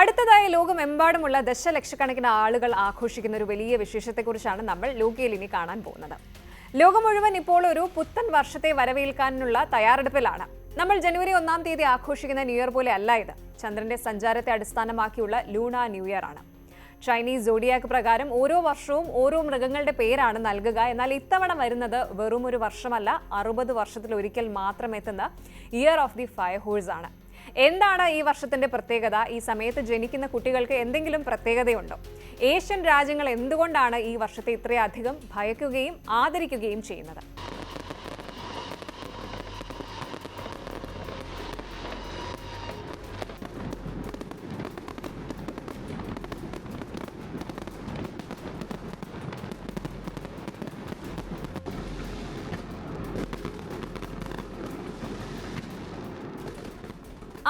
അടുത്തതായി ലോകമെമ്പാടുമുള്ള ദശലക്ഷക്കണക്കിന് ആളുകൾ ആഘോഷിക്കുന്ന ഒരു വലിയ വിശേഷത്തെക്കുറിച്ചാണ് നമ്മൾ ലോകയിൽ ഇനി കാണാൻ പോകുന്നത്. ലോകം മുഴുവൻ ഇപ്പോൾ ഒരു പുത്തൻ വർഷത്തെ വരവേൽക്കാനുള്ള തയ്യാറെടുപ്പിലാണ്. നമ്മൾ ജനുവരി 1-ാം തീയതി ആഘോഷിക്കുന്ന ന്യൂ ഇയർ പോലെ അല്ല ഇത്. ചന്ദ്രന്റെ സഞ്ചാരത്തെ അടിസ്ഥാനമാക്കിയുള്ള ലൂണ ന്യൂ ഇയർ ആണ്. ചൈനീസ് സോഡിയാക് പ്രകാരം ഓരോ വർഷവും ഓരോ മൃഗങ്ങളുടെ പേരാണ് നൽകുക. എന്നാൽ ഇത്തവണ വരുന്നത് വെറും ഒരു വർഷമല്ല, 60 വർഷത്തിലൊരിക്കൽ മാത്രം എത്തുന്ന year of the fire horse ആണ്. എന്താണ് ഈ വർഷത്തിന്റെ പ്രത്യേകത? ഈ സമയത്ത് ജനിക്കുന്ന കുട്ടികൾക്ക് എന്തെങ്കിലും പ്രത്യേകതയുണ്ടോ? ഏഷ്യൻ രാജ്യങ്ങൾ എന്തുകൊണ്ടാണ് ഈ വർഷത്തെ ഇത്രയധികം ഭയക്കുകയും ആദരിക്കുകയും ചെയ്യുന്നത്?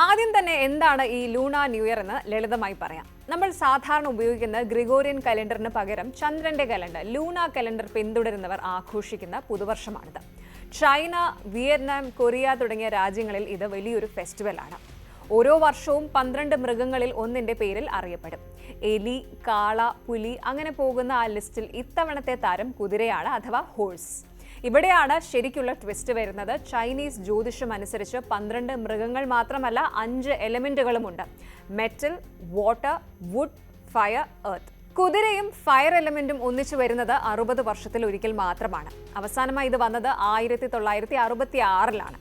ആദ്യം തന്നെ എന്താണ് ഈ ലൂണ ന്യൂ ഇയർ എന്ന് ലളിതമായി പറയാം. നമ്മൾ സാധാരണ ഉപയോഗിക്കുന്ന ഗ്രിഗോറിയൻ കലണ്ടറിന് പകരം ചന്ദ്രന്റെ കലണ്ടർ, ലൂണ കലണ്ടർ പിന്തുടരുന്നവർ ആഘോഷിക്കുന്ന പുതുവർഷമാണിത്. ചൈന, വിയറ്റ്നാം, കൊറിയ തുടങ്ങിയ രാജ്യങ്ങളിൽ ഇത് വലിയൊരു ഫെസ്റ്റിവലാണ്. ഓരോ വർഷവും 12 മൃഗങ്ങളിൽ ഒന്നിന്റെ പേരിൽ അറിയപ്പെടും. എലി, കാള, പുലി അങ്ങനെ പോകുന്ന ആ ലിസ്റ്റിൽ ഇത്തവണത്തെ താരം കുതിരയാണ്, അഥവാ ഹോഴ്സ്. ഇവിടെയാണ് ശരിക്കുള്ള ട്വിസ്റ്റ് വരുന്നത്. ചൈനീസ് ജ്യോതിഷം അനുസരിച്ച് 12 മൃഗങ്ങൾ മാത്രമല്ല, 5 എലമെന്റുകളുമുണ്ട്: metal, water, wood, fire, earth. കുതിരയും ഫയർ എലമെന്റും ഒന്നിച്ചു വരുന്നത് 60 വർഷത്തിൽ ഒരിക്കൽ മാത്രമാണ്. അവസാനമായി ഇത് വന്നത് 1966-ലാണ്.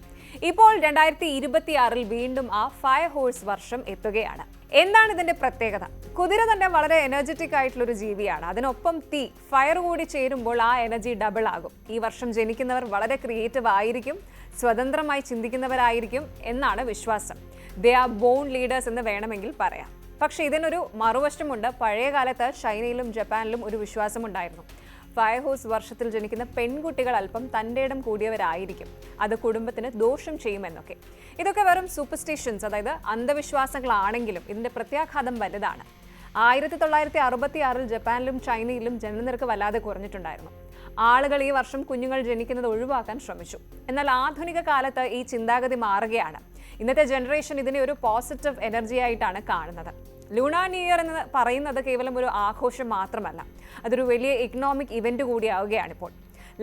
ഇപ്പോൾ 2026-ൽ വീണ്ടും ആ ഫയർ ഹോഴ്സ് വർഷം എത്തുകയാണ്. എന്താണ് ഇതിന്റെ പ്രത്യേകത? കുതിര തന്നെ വളരെ എനർജറ്റിക് ആയിട്ടുള്ള ഒരു ജീവിയാണ്. അതിനൊപ്പം തീ, ഫയർ കൂടി ചേരുമ്പോൾ ആ എനർജി ഡബിൾ ആകും. ഈ വർഷം ജനിക്കുന്നവർ വളരെ ക്രിയേറ്റീവ് ആയിരിക്കും, സ്വതന്ത്രമായി ചിന്തിക്കുന്നവരായിരിക്കും എന്നാണ് വിശ്വാസം. ദേ ആർ ബോൺ ലീഡേഴ്സ് എന്ന് വേണമെങ്കിൽ പറയാം. പക്ഷേ ഇതിനൊരു മറുവശമുണ്ട്. പഴയ കാലത്ത് ചൈനയിലും ജപ്പാനിലും ഒരു വിശ്വാസമുണ്ടായിരുന്നു. ഫയർ ഹോഴ്സ് വർഷത്തിൽ ജനിക്കുന്ന പെൺകുട്ടികൾ അല്പം തൻ്റെ ഇടം കൂടിയവരായിരിക്കും, അത് കുടുംബത്തിന് ദോഷം ചെയ്യുമെന്നൊക്കെ. ഇതൊക്കെ വെറും സൂപ്പർസ്റ്റിഷൻസ്, അതായത് അന്ധവിശ്വാസങ്ങളാണെങ്കിലും ഇതിന്റെ പ്രത്യാഘാതം വലുതാണ്. 1966-ൽ ജപ്പാനിലും ചൈനയിലും ജനനനിരക്ക് വല്ലാതെ കുറഞ്ഞിട്ടുണ്ടായിരുന്നു. ആളുകൾ ഈ വർഷം കുഞ്ഞുങ്ങൾ ജനിക്കുന്നത് ഒഴിവാക്കാൻ ശ്രമിച്ചു. എന്നാൽ ആധുനിക കാലത്ത് ഈ ചിന്താഗതി മാറുകയാണ്. ഇന്നത്തെ ജനറേഷൻ ഇതിനെ ഒരു പോസിറ്റീവ് എനർജി ആയിട്ടാണ് കാണുന്നത്. ലൂണ ന്യൂ ഇയർ എന്ന് പറയുന്നത് കേവലം ഒരു ആഘോഷം മാത്രമല്ല, അതൊരു വലിയ ഇക്കണോമിക് ഇവന്റ് കൂടിയാവുകയാണിപ്പോൾ.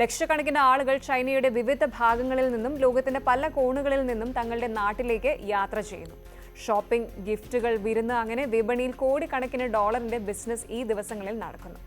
ലക്ഷക്കണക്കിന് ആളുകൾ ചൈനയുടെ വിവിധ ഭാഗങ്ങളിൽ നിന്നും ലോകത്തിന്റെ പല കോണുകളിൽ നിന്നും തങ്ങളുടെ നാട്ടിലേക്ക് യാത്ര ചെയ്യുന്നു. ഷോപ്പിംഗ്, ഗിഫ്റ്റുകൾ, വിരുന്ന്, അങ്ങനെ വിപണിയിൽ കോടിക്കണക്കിന് ഡോളറിന്റെ ബിസിനസ് ഈ ദിവസങ്ങളിൽ നടക്കുന്നു.